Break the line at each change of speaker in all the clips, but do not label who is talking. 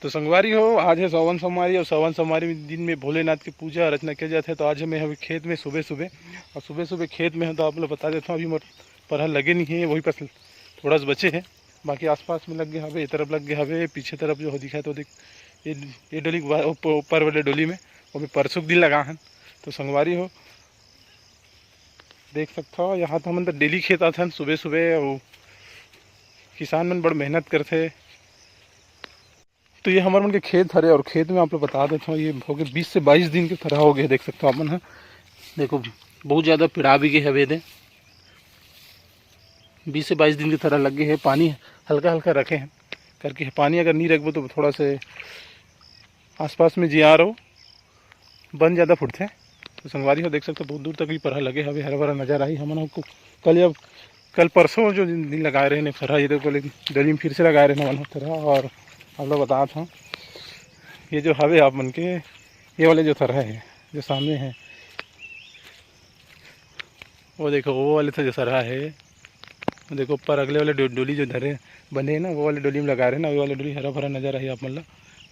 तो संगवारी हो, आज है सावन सोमवारी और सावन सोमवारी दिन में भोलेनाथ की पूजा अर्चना किया जाता है। तो आज हमें अभी खेत में सुबह सुबह और सुबह सुबह खेत में है। तो आप लोग बता देता हूँ, अभी मोर परहल लगे नहीं है, वही पर थोड़ा सा बचे हैं, बाकी आसपास में लग गए हवे, ये तरफ लग गए हवे, पीछे तरफ जो दिखा है तो देख ये डोली ऊपर वाले डोली में वो भी परसुक दिन लगा है। तो संगवारी हो देख सकते हो, यहाँ तो हम अंदर डेली खेत आते हैं सुबह सुबह, और किसान मन बड़ मेहनत करते। तो ये हमारे मन के खेत हरे, और खेत में आप लोग बता देता हूँ, ये हो गए 20 से 22 दिन के तरह हो गए, देख सकते हो आप मन। हाँ देखो बहुत ज़्यादा पिड़ा भी गए हवे दे, 20 से 22 दिन की तरह लग गए हैं। पानी हल्का हल्का रखे हैं करके, पानी अगर नहीं रखबो तो थोड़ा से आसपास में जिया रहो बन ज़्यादा फुटते हैं। तो संगवारी हो देख सकते हो बहुत दूर तक भी परहा लगे हवे, हरा भरा नजर आई हम हमको। कल परसों जो दिन लगाए रहे फरहा, ये देखो डली में फिर से लगाए रहे मन तरह। और आप लोग बता था ये जो हवे आप मन के, ये वाले जो तरह है जो सामने है, वो देखो वो वाले तो जो सरहा है, वो देखो ऊपर अगले वाले डोली जो धरे बने हैं ना, वो वाले डोली में लगा रहे हैं ना, वो वाले डोली हरा भरा नजर आई आप मतलब।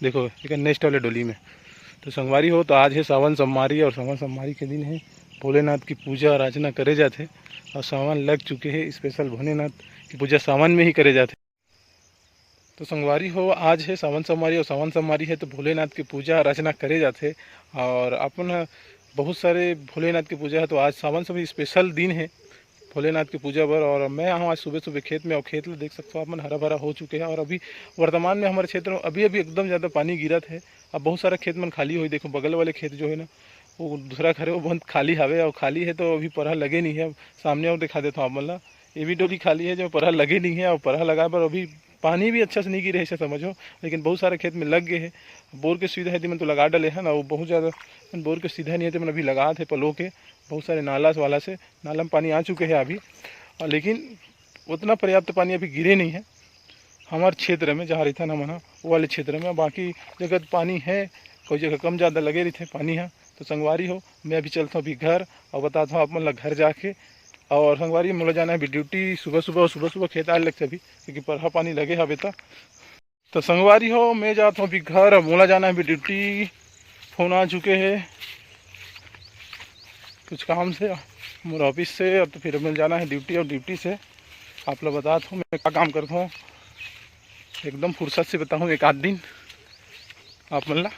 देखो एक नेक्स्ट वाले डोली में। तो संगवारी हो, तो आज है सावन सोमवारी, और सावन सोमवारी के दिन है भोलेनाथ की पूजा और अर्चना करे जाते, और सावन लग चुके हैं, स्पेशल भोलेनाथ की पूजा सावन में ही करे जाते। तो संगवारी हो, आज है सावन सोमवारी, और सावन सोमवारी है तो भोलेनाथ की पूजा और अर्चना करे जाते। और अपन बहुत सारे भोलेनाथ की पूजा है, तो आज सावन से भी स्पेशल दिन है भोलेनाथ की पूजा पर। और मैं यहाँ आज सुबह सुबह खेत में, और खेत में देख सकते हो आप मन हरा भरा हो चुके हैं। और अभी वर्तमान में हमारे क्षेत्र में अभी अभी एकदम ज़्यादा पानी गिरत है। अब बहुत सारा खेत मन खाली हुई, देखो बगल वाले खेत जो है ना, वो दूसरा घर है वो बहुत खाली हवे, और खाली है तो अभी परहा लगे नहीं है। सामने और दिखा देता हूँ आप मतलब, ये भी डोली खाली है जो परहा लगे नहीं है, और परहा लगा पर अभी पानी भी अच्छा से नहीं गिरे ऐसे समझो, लेकिन बहुत सारे खेत में लग गए हैं। बोर के सुविधा है मन तो लगा डले है ना, वो बहुत ज़्यादा बोर के सीधा नहीं है तो मैंने अभी लगा थे पलो के, बहुत सारे नाला वाला से नाला में पानी आ चुके हैं अभी, और लेकिन उतना पर्याप्त पानी अभी गिरे नहीं है हमारे क्षेत्र में जहाँ रहता ना मना वो वाले क्षेत्र में। बाकी जगह पानी है, कोई जगह कम ज़्यादा लगे रहते पानी है। तो संगवारी हो, मैं अभी चलता हूँ अभी घर, और बताता हूँ आप मतलब घर जाके। और संगवारी मोला जाना है अभी ड्यूटी, सुबह सुबह खेत आए लगते अभी, क्योंकि परहा पानी लगे हवे था। तो संगवारी हो, मैं जाता हूँ अभी घर, और मोला जाना है अभी ड्यूटी, फ़ोन आ चुके हैं कुछ काम से मेरे ऑफिस से। अब तो फिर मिल जाना है ड्यूटी, और ड्यूटी से आप लोग बताता हूँ मैं क्या काम करता हूँ, एकदम फुर्सत से बताऊँ एक आध दिन आप मतलब।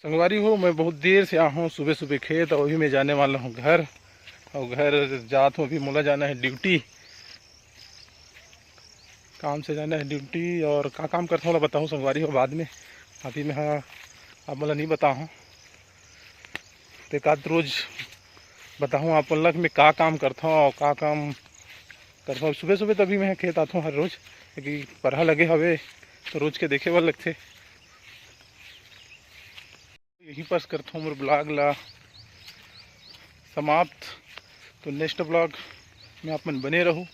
संगवारी हो, मैं बहुत देर से आया हूँ सुबह सुबह खेत, और अभी मैं जाने वाला हूँ घर, और घर जाता हूँ अभी मोला जाना है ड्यूटी, काम से जाना है ड्यूटी। और क्या काम करता हूँ बताऊँ संगवारी हो बाद में, अभी मैं हाँ आप मतलब नहीं बताऊँ, तो एक आध रोज़ बताऊँ आप मतलब मैं क्या काम करता हूँ और क्या काम करता हूँ। सुबह सुबह तभी मैं खेत आता हूँ हर रोज़, क्योंकि परहा लगे हवे तो रोज़ के देखे वाले लगते। यहीं पर करता हूँ मेरे ब्लॉग ला समाप्त। तो नेक्स्ट ब्लॉग में आप मन बने रहूँ।